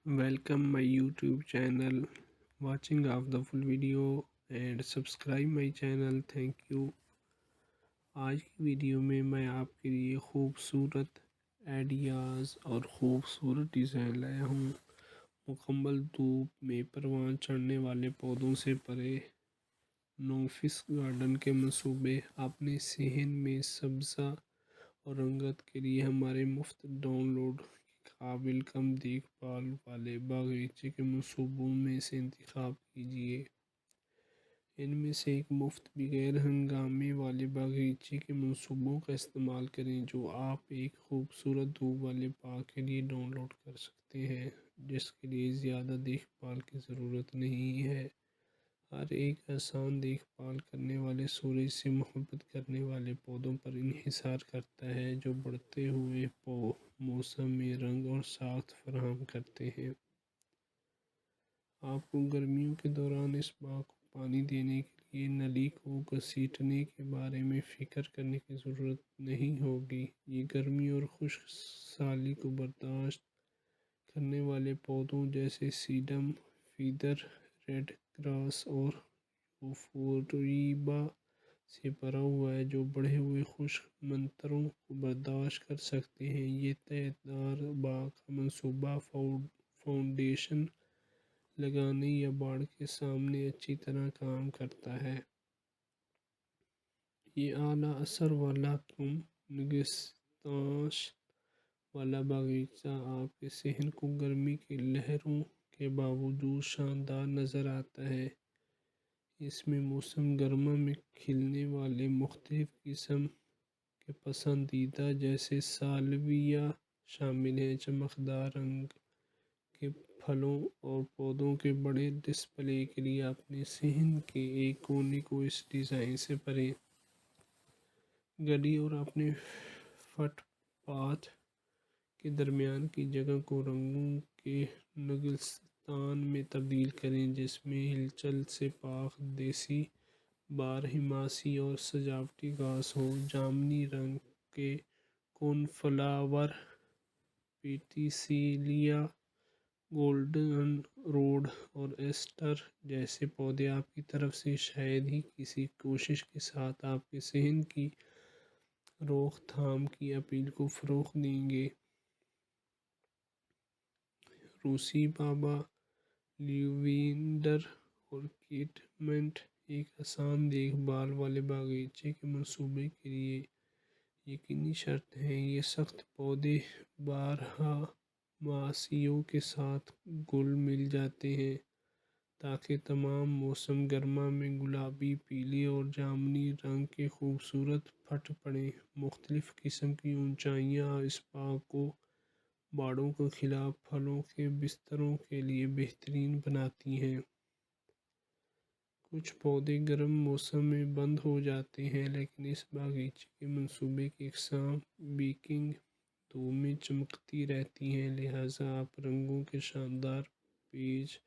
Welcome my YouTube channel, watching of the full video and subscribe my channel. Thank you. آج کی video میں آپ کے لیے خوبصورت آئیڈیاز اور خوبصورت ڈیزائن لایا ہوں۔ مکمل دھوپ میں پروان چڑھنے والے پودوں سے پرے نوفس گارڈن کے منصوبے اپنے صحن میں سبزہ اور رنگت کے لیے ہمارے مفت ڈاؤن لوڈ قابل کم دیکھ بھال والے باغیچے کے منصوبوں میں سے انتخاب کیجیے۔ ان میں سے ایک مفت بغیر ہنگامے والے باغیچے کے منصوبوں کا استعمال کریں جو آپ ایک خوبصورت دھوپ والے باغ کے لیے ڈاؤن لوڈ کر سکتے ہیں، جس کے لیے زیادہ دیکھ بھال کی ضرورت نہیں ہے۔ ہر ایک آسان دیکھ بھال کرنے والے سورج سے محبت کرنے والے پودوں پر انحصار کرتا ہے جو بڑھتے ہوئے موسم میں رنگ اور ساخت فراہم کرتے ہیں۔ آپ کو گرمیوں کے دوران اس باغ کو پانی دینے کے لیے نلی کو گھسیٹنے کے بارے میں فکر کرنے کی ضرورت نہیں ہوگی۔ یہ گرمی اور خشک سالی کو برداشت کرنے والے پودوں جیسے سیڈم، فیدر، ریڈ گراس اور یوفوربیا سے بھرا ہوا ہے جو بڑھے ہوئے خشک منظروں کو برداشت کر سکتے ہیں۔ یہ تہہ دار باغ کا منصوبہ فاؤنڈیشن لگانے یا باڑ کے سامنے اچھی طرح کام کرتا ہے۔ یہ اعلیٰ اثر والا کم نگہداشت والا باغیچہ آپ کے صحن کو گرمی کی لہروں کے باوجود شاندار نظر آتا ہے۔ اس میں موسم گرما میں کھلنے والے مختلف قسم کے پسندیدہ جیسے سالویا شامل ہیں۔ چمکدار رنگ کے پھلوں اور پودوں کے بڑے ڈسپلے کے لیے اپنے صحن کے ایک کونے کو اس ڈیزائن سے بھریں۔ گلی اور اپنے فٹ پاتھ کے درمیان کی جگہ کو رنگوں کے نگلستان میں تبدیل کریں جس میں ہلچل سے پاک دیسی بارہماسی اور سجاوٹی گھاس ہو۔ جامنی رنگ کے کون فلاور، پیٹیسیلیا، گولڈن روڈ اور ایسٹر جیسے پودے آپ کی طرف سے شاید ہی کسی کوشش کے ساتھ آپ کے صحن کی روک تھام کی اپیل کو فروغ دیں گے۔ روسی بابا، لیوینڈر اور کیٹمنٹ ایک آسان دیکھ بھال والے باغیچے کے منصوبے کے لیے یقینی شرط ہیں۔ یہ سخت پودے بارہا ماسیوں کے ساتھ گل مل جاتے ہیں تاکہ تمام موسم گرما میں گلابی، پیلے اور جامنی رنگ کے خوبصورت پھٹ پڑیں۔ مختلف قسم کی اونچائیاں اس باغ کو باڑوں کے خلاف پھلوں کے بستروں کے لیے بہترین بناتی ہیں۔ کچھ پودے گرم موسم میں بند ہو جاتے ہیں لیکن اس باغیچے کے منصوبے کی اقسام بیکنگ دھوپ میں چمکتی رہتی ہیں، لہٰذا آپ رنگوں کے شاندار پیچ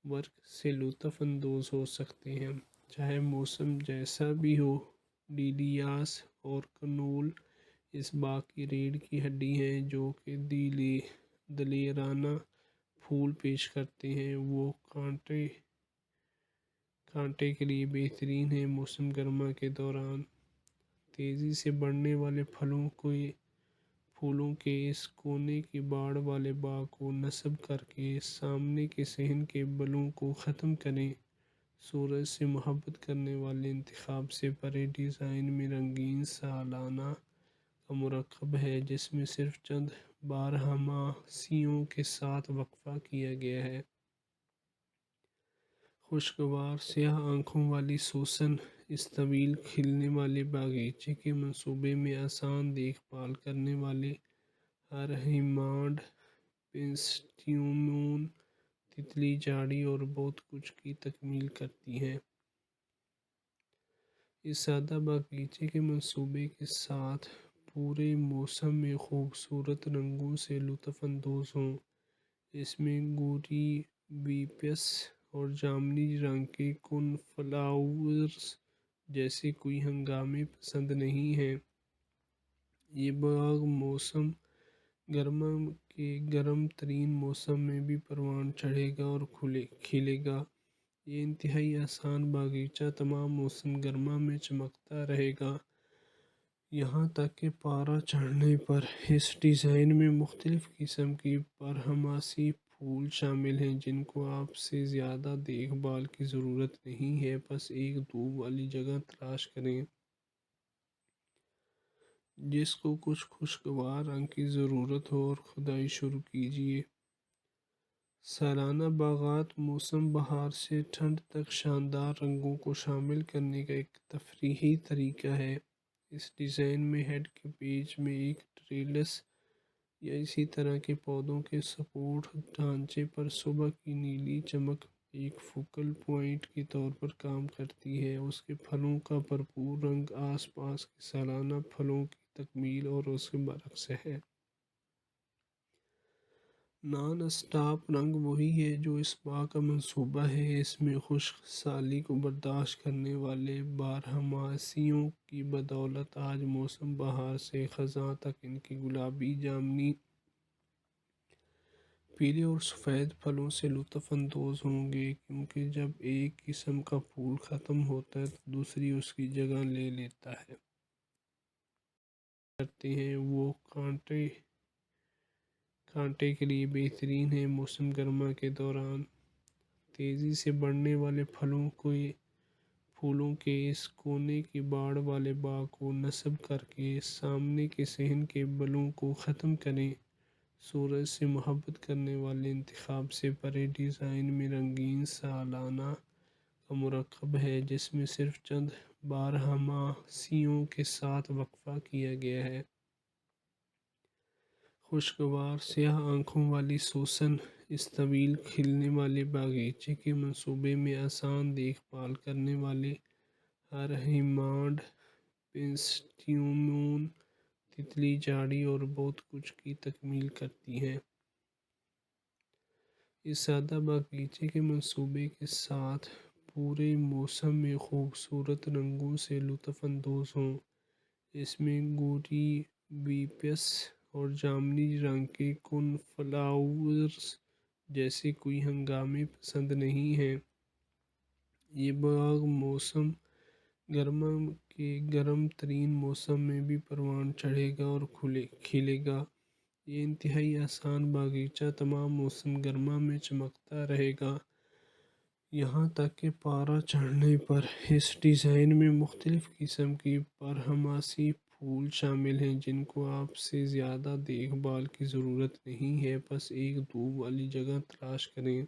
ورک سے لطف اندوز ہو سکتے ہیں۔ چاہے موسم جیسا بھی ہو، ڈیلیاس اور کنول اس باغ کی ریڑھ کی ہڈی ہیں جو کہ دلیرانہ پھول پیش کرتے ہیں۔ وہ کانٹے کے لیے بہترین ہیں۔ موسم گرما کے دوران تیزی سے بڑھنے والے پھولوں کے اس کونے کی باڑ والے باغ کو نصب کر کے سامنے کے صحن کے بلوں کو ختم کریں۔ سورج سے محبت کرنے والے انتخاب سے پرے ڈیزائن میں رنگین سالانہ کا مرکب ہے جس میں صرف چند بارہماسیوں کے ساتھ وقفہ کیا گیا ہے۔ خوشگوار سیاہ آنکھوں والی سوسن اس طویل کھلنے والے باغیچے کے منصوبے میں آسان دیکھ بھال کرنے والے ہر ہیمانڈ، پینسٹیمون، تتلی جھاڑی اور بہت کچھ کی تکمیل کرتی ہے۔ اس سادہ باغیچے کے منصوبے کے ساتھ پورے موسم میں خوبصورت رنگوں سے لطف اندوز ہوں۔ اس میں گوری ویپس اور جامنی رنگ کے کون فلاورز جیسے کوئی ہنگامے پسند نہیں ہیں۔ یہ باغ موسم گرما کے گرم ترین موسم میں بھی پروان چڑھے گا اور کھلے گا۔ یہ انتہائی آسان باغیچہ تمام موسم گرما میں چمکتا رہے گا، یہاں تک کہ پارہ چڑھنے پر۔ اس ڈیزائن میں مختلف قسم کی بارہماسی پھول شامل ہیں جن کو آپ سے زیادہ دیکھ بھال کی ضرورت نہیں ہے، بس ایک دھوپ والی جگہ تلاش کریں۔ جس کو کچھ خوشگوار رنگ کی ضرورت ہو اور کھدائی شروع کیجیے۔ سالانہ باغات موسم بہار سے ٹھنڈ تک شاندار رنگوں کو شامل کرنے کا ایک تفریحی طریقہ ہے۔ اس ڈیزائن میں ہیڈ کے پیچ میں ایک ٹریلس یا اسی طرح کے پودوں کے سپورٹ ڈھانچے پر صبح کی نیلی چمک ایک فوکل پوائنٹ کے طور پر کام کرتی ہے۔ اس کے پھلوں کا بھرپور رنگ آس پاس کے سالانہ پھلوں کی تکمیل اور اس کے برعکس ہے۔ نان اسٹاپ رنگ وہی ہے جو اس باغ کا منصوبہ ہے۔ اس میں خشک سالی کو برداشت کرنے والے بارہماسیوں کی بدولت آج موسم بہار سے خزاں تک ان کی گلابی، جامنی، پیلے اور سفید پھلوں سے لطف اندوز ہوں گے، کیونکہ جب ایک قسم کا پھول ختم ہوتا ہے تو دوسری اس کی جگہ لے لیتا ہے۔ کرتے ہیں وہ کانٹے کے لیے بہترین ہے۔ موسم گرما کے دوران تیزی سے بڑھنے والے پھولوں کے اس کونے کے باڑ والے باغ کو نصب کر کے سامنے کے صحن کے بلوں کو ختم کریں۔ سورج سے محبت کرنے والے انتخاب سے پرے ڈیزائن میں رنگین سالانہ کا مرکب ہے، جس میں صرف چند بارہماسیوں کے ساتھ وقفہ کیا گیا ہے۔ خوشگوار سیاہ آنکھوں والی سوسن اس طویل کھلنے والے باغیچے کے منصوبے میں آسان دیکھ بھال کرنے والے ہر ہیمانڈ، پینسٹیمون، تتلی جھاڑی اور بہت کچھ کی تکمیل کرتی ہے۔ اس سادہ باغیچے کے منصوبے کے ساتھ پورے موسم میں خوبصورت رنگوں سے لطف اندوز ہوں۔ اس میں گوری بیپس اور جامنی رنگ کے کون فلاورز جیسے کوئی ہنگامے پسند نہیں ہیں۔ یہ باغ موسم گرما کے گرم ترین موسم میں بھی پروان چڑھے گا اور کھلے گا۔ یہ انتہائی آسان باغیچہ تمام موسم گرما میں چمکتا رہے گا، یہاں تک کہ پارہ چڑھنے پر۔ اس ڈیزائن میں مختلف قسم کی بارہماسی پھول شامل ہیں جن کو آپ سے زیادہ دیکھ بھال کی ضرورت نہیں ہے، بس ایک دھوپ والی جگہ تلاش کریں۔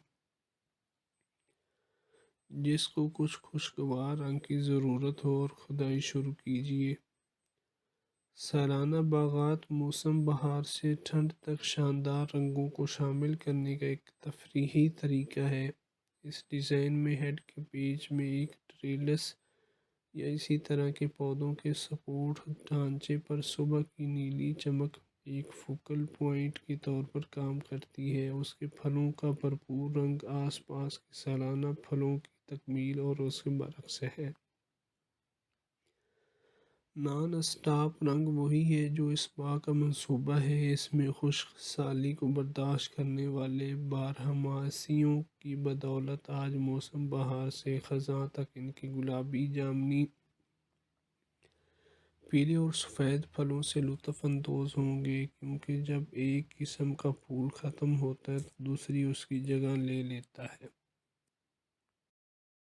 جس کو کچھ خوشگوار رنگ کی ضرورت ہو اور کھدائی شروع کیجیے۔ سالانہ باغات موسم بہار سے ٹھنڈ تک شاندار رنگوں کو شامل کرنے کا ایک تفریحی طریقہ ہے۔ اس ڈیزائن میں ہیڈ کے پیچ میں ایک ٹریلس یا اسی طرح کے پودوں کے سپورٹ ڈھانچے پر صبح کی نیلی چمک ایک فوکل پوائنٹ کے طور پر کام کرتی ہے۔ اس کے پھلوں کا بھرپور رنگ آس پاس کے سالانہ پھلوں کی تکمیل اور اس کے برعکس ہے۔ نان اسٹاپ رنگ وہی ہے جو اس باغ کا منصوبہ ہے۔ اس میں خشک سالی کو برداشت کرنے والے بارہماسیوں کی بدولت آج موسم بہار سے خزاں تک ان کی گلابی، جامنی، پیلے اور سفید پھلوں سے لطف اندوز ہوں گے، کیونکہ جب ایک قسم کا پھول ختم ہوتا ہے تو دوسری اس کی جگہ لے لیتا ہے۔